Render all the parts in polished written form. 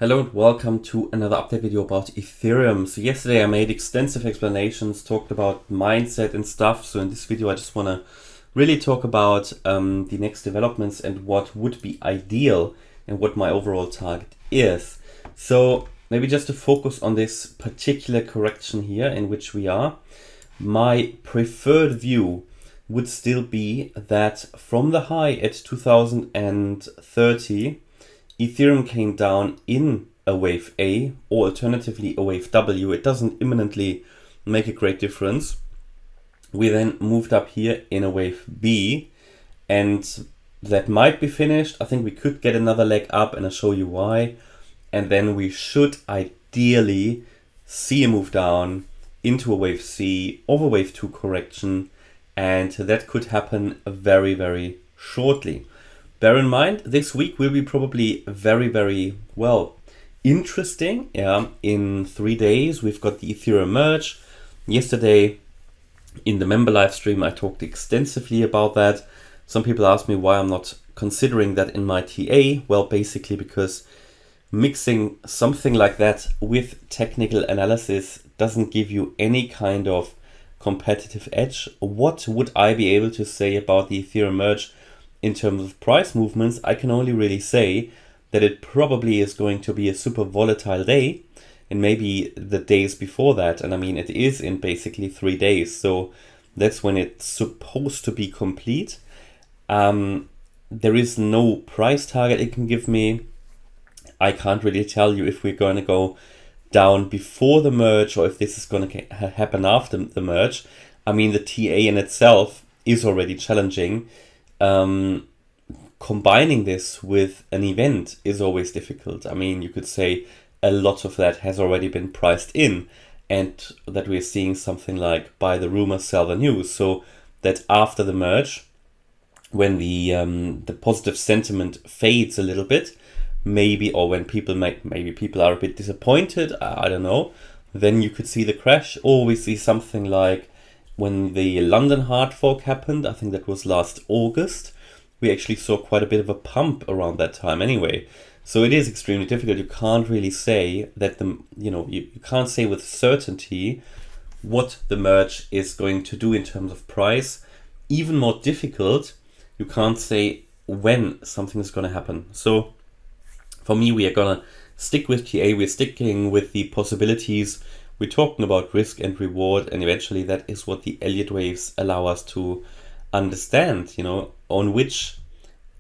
Hello and welcome to another update video about Ethereum. So yesterday I made extensive explanations, talked about mindset and stuff. So in this video I just want to really talk about the next developments and what would be ideal and what my overall target is. So maybe just to focus on this particular correction here in which we are, my preferred view would still be that from the high at 2030, Ethereum came down in a wave A or alternatively a wave W. It doesn't imminently make a great difference. We then moved up here in a wave B, and that might be finished. I think we could get another leg up and I'll show you why. And then we should ideally see a move down into a wave C of a wave 2 correction, and that could happen very, very shortly. Bear in mind, this week will be probably very, very, well, interesting. In 3 days, we've got the Ethereum merge. Yesterday, in the member live stream, I talked extensively about that. Some people asked me why I'm not considering that in my TA. Well, basically because mixing something like that with technical analysis doesn't give you any kind of competitive edge. What would I be able to say about the Ethereum merge in terms of price movements? I can only really say that it probably is going to be a super volatile day, and maybe the days before that. And I mean, it is in basically 3 days. So that's when it's supposed to be complete. There is no price target it can give me. I can't really tell you if we're going to go down before the merge or if this is going to happen after the merge. I mean, the TA in itself is already challenging. Combining this with an event is always difficult. I mean, you could say a lot of that has already been priced in, and that we're seeing something like buy the rumor, sell the news. So that after the merge, when the positive sentiment fades a little bit, maybe, or when maybe people are a bit disappointed, I don't know, then you could see the crash. Or we see something like when the London hard fork happened, I think that was last August, we actually saw quite a bit of a pump around that time anyway. So it is extremely difficult. You can't really say that you can't say with certainty what the merge is going to do in terms of price. Even more difficult, you can't say when something is going to happen. So for me, we are going to stick with TA. We're sticking with the possibilities. We're talking about risk and reward, and eventually that is what the Elliott Waves allow us to understand, on which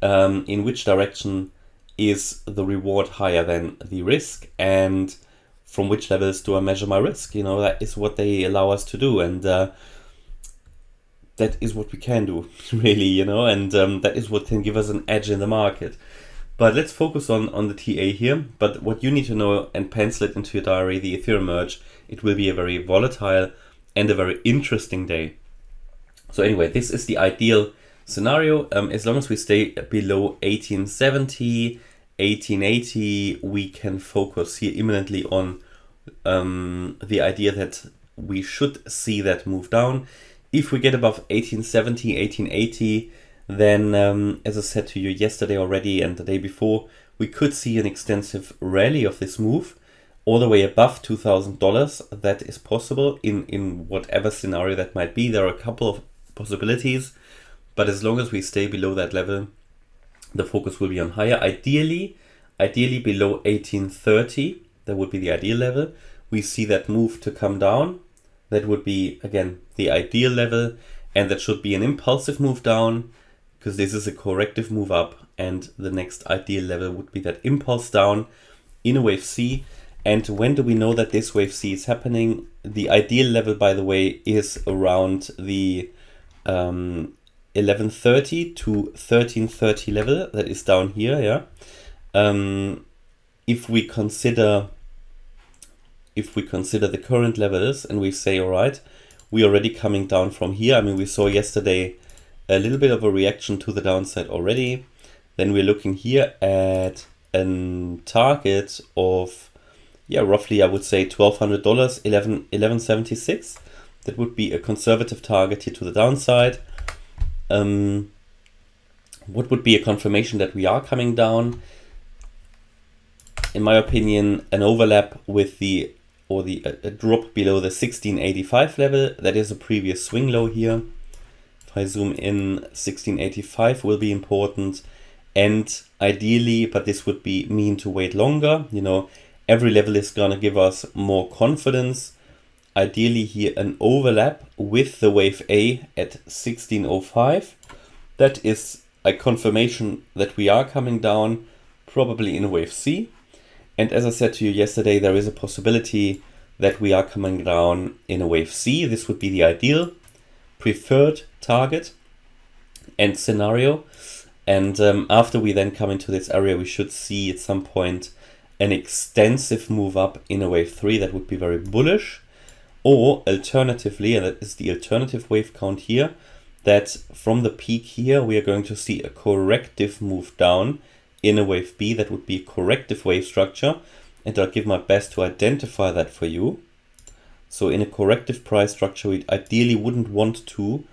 in which direction is the reward higher than the risk, and from which levels do I measure my risk. That is what they allow us to do, and that is what we can do really, and that is what can give us an edge in the market. But let's focus on the TA here. But what you need to know and pencil it into your diary, the Ethereum merge, it will be a very volatile and a very interesting day. So anyway, this is the ideal scenario. As long as we stay below 1870, 1880, we can focus here imminently on the idea that we should see that move down. If we get above 1870, 1880, then as I said to you yesterday already and the day before, we could see an extensive rally of this move all the way above $2,000. That is possible in whatever scenario that might be. There are a couple of possibilities, but as long as we stay below that level, the focus will be on higher. Ideally below 1830, that would be the ideal level. We see that move to come down. That would be, again, the ideal level, and that should be an impulsive move down, because this is a corrective move up, and the next ideal level would be that impulse down in a wave C. And when do we know that this wave C is happening? The ideal level, by the way, is around the 1130 to 1330 level. That is down here, If we consider the current levels and we say, all right, we're already coming down from here. I mean, we saw yesterday a little bit of a reaction to the downside already. Then we're looking here at a target of, roughly, I would say $1,200, 1176. That would be a conservative target here to the downside. What would be a confirmation that we are coming down? in my opinion, an overlap with a drop below the 1685 level. That is a previous swing low here. If I zoom in, 1685 will be important. And ideally, but this would be mean to wait longer, every level is gonna give us more confidence. Ideally here an overlap with the wave A at 1605. That is a confirmation that we are coming down, probably in wave C. And as I said to you yesterday, there is a possibility that we are coming down in a wave C. This would be the ideal, preferred target and scenario. And after we then come into this area, we should see at some point an extensive move up in a wave 3. That would be very bullish. Or alternatively, and that is the alternative wave count here, that from the peak here, we are going to see a corrective move down in a wave B. That would be a corrective wave structure. And I'll give my best to identify that for you. So in a corrective price structure, we ideally wouldn't want to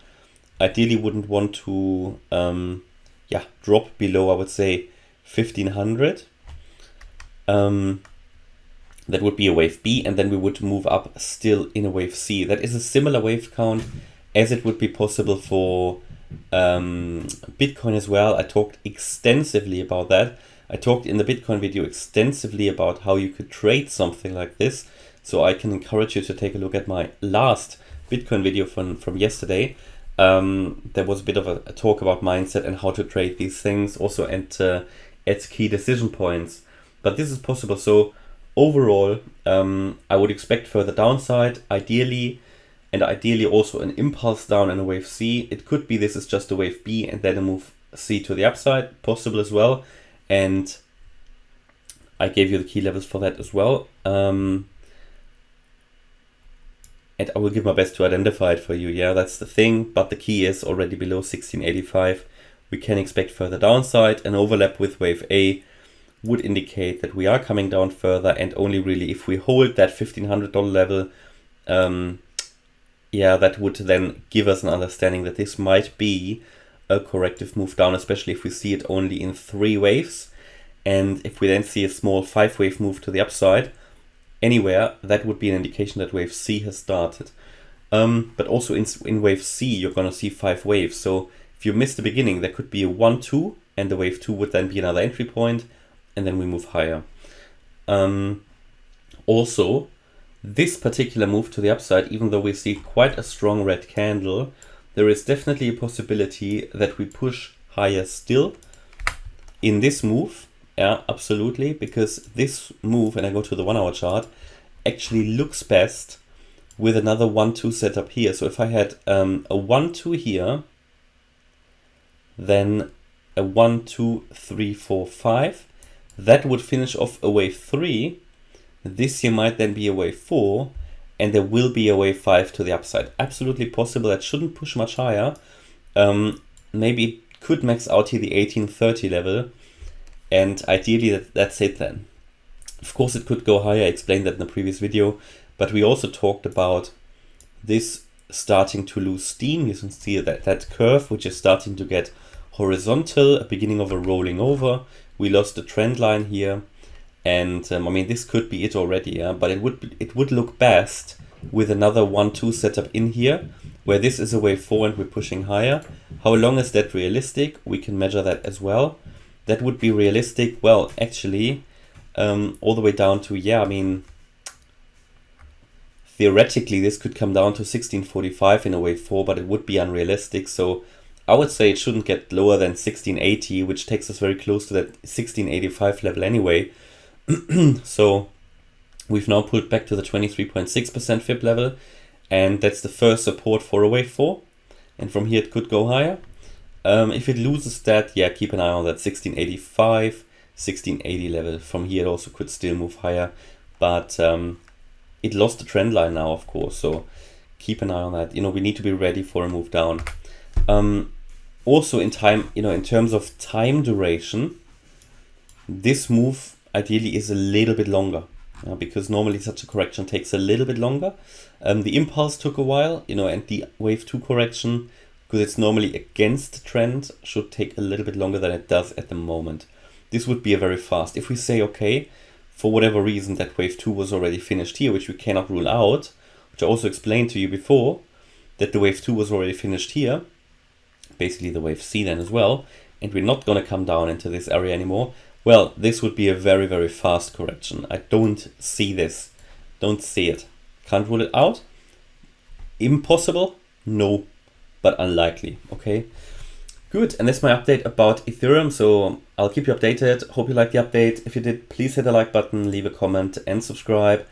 drop below, I would say, 1500. That would be a wave B, and then we would move up still in a wave C. That is a similar wave count as it would be possible for Bitcoin as well. I talked extensively about that. I talked in the Bitcoin video extensively about how you could trade something like this. So I can encourage you to take a look at my last Bitcoin video from yesterday. There was a bit of a talk about mindset and how to trade these things, also at key decision points. But this is possible. So overall, I would expect further downside, ideally also an impulse down in a wave C. It could be this is just a wave B and then a move C to the upside, possible as well. And I gave you the key levels for that as well. And I will give my best to identify it for you. Yeah, that's the thing. But the key is already below 1685. We can expect further downside. An overlap with wave A would indicate that we are coming down further, and only really if we hold that $1,500 level, that would then give us an understanding that this might be a corrective move down, especially if we see it only in 3 waves. And if we then see a small 5-wave move to the upside anywhere, that would be an indication that wave C has started. But also in wave C, you're going to see 5 waves. So if you miss the beginning, there could be a 1-2, and the wave 2 would then be another entry point, and then we move higher. Also, this particular move to the upside, even though we see quite a strong red candle, there is definitely a possibility that we push higher still in this move. Yeah, absolutely, because this move, and I go to the 1-hour chart, actually looks best with another 1-2 setup here. So if I had a 1-2 here, then a 1, 2, 3, 4, 5, that would finish off a wave 3. This here might then be a wave 4, and there will be a wave 5 to the upside. Absolutely possible. That shouldn't push much higher. Maybe it could max out here the 1830 level, and ideally that's it then. Of course it could go higher, I explained that in the previous video, but we also talked about this starting to lose steam. You can see that curve, which is starting to get horizontal, a beginning of a rolling over. We lost the trend line here, and this could be it already, yeah? But it would look best with another 1-2 setup in here, where this is a wave 4 and we're pushing higher. How long is that realistic? We can measure that as well. That would be realistic, well, actually, all the way down to, theoretically this could come down to 1645 in a wave 4, but it would be unrealistic. So I would say it shouldn't get lower than 1680, which takes us very close to that 1685 level anyway. So we've now pulled back to the 23.6% fib level, and that's the first support for a wave 4. And from here it could go higher. If it loses that, keep an eye on that 1685, 1680 level. From here it also could still move higher, but it lost the trend line now, of course, so keep an eye on that. We need to be ready for a move down. Also in time, in terms of time duration, this move ideally is a little bit longer, because normally such a correction takes a little bit longer. The impulse took a while, and the wave 2 correction, because it's normally against the trend, should take a little bit longer than it does at the moment. This would be a very fast. If we say, okay, for whatever reason that wave 2 was already finished here, which we cannot rule out, which I also explained to you before, that the wave 2 was already finished here, basically the wave C then as well, and we're not going to come down into this area anymore, well, this would be a very, very fast correction. I don't see this. Don't see it. Can't rule it out. Impossible? No, but unlikely. Okay. Good. And that's my update about Ethereum. So I'll keep you updated. Hope you liked the update. If you did, please hit the like button, leave a comment and subscribe.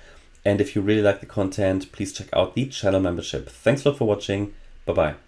And if you really like the content, please check out the channel membership. Thanks a lot for watching. Bye-bye.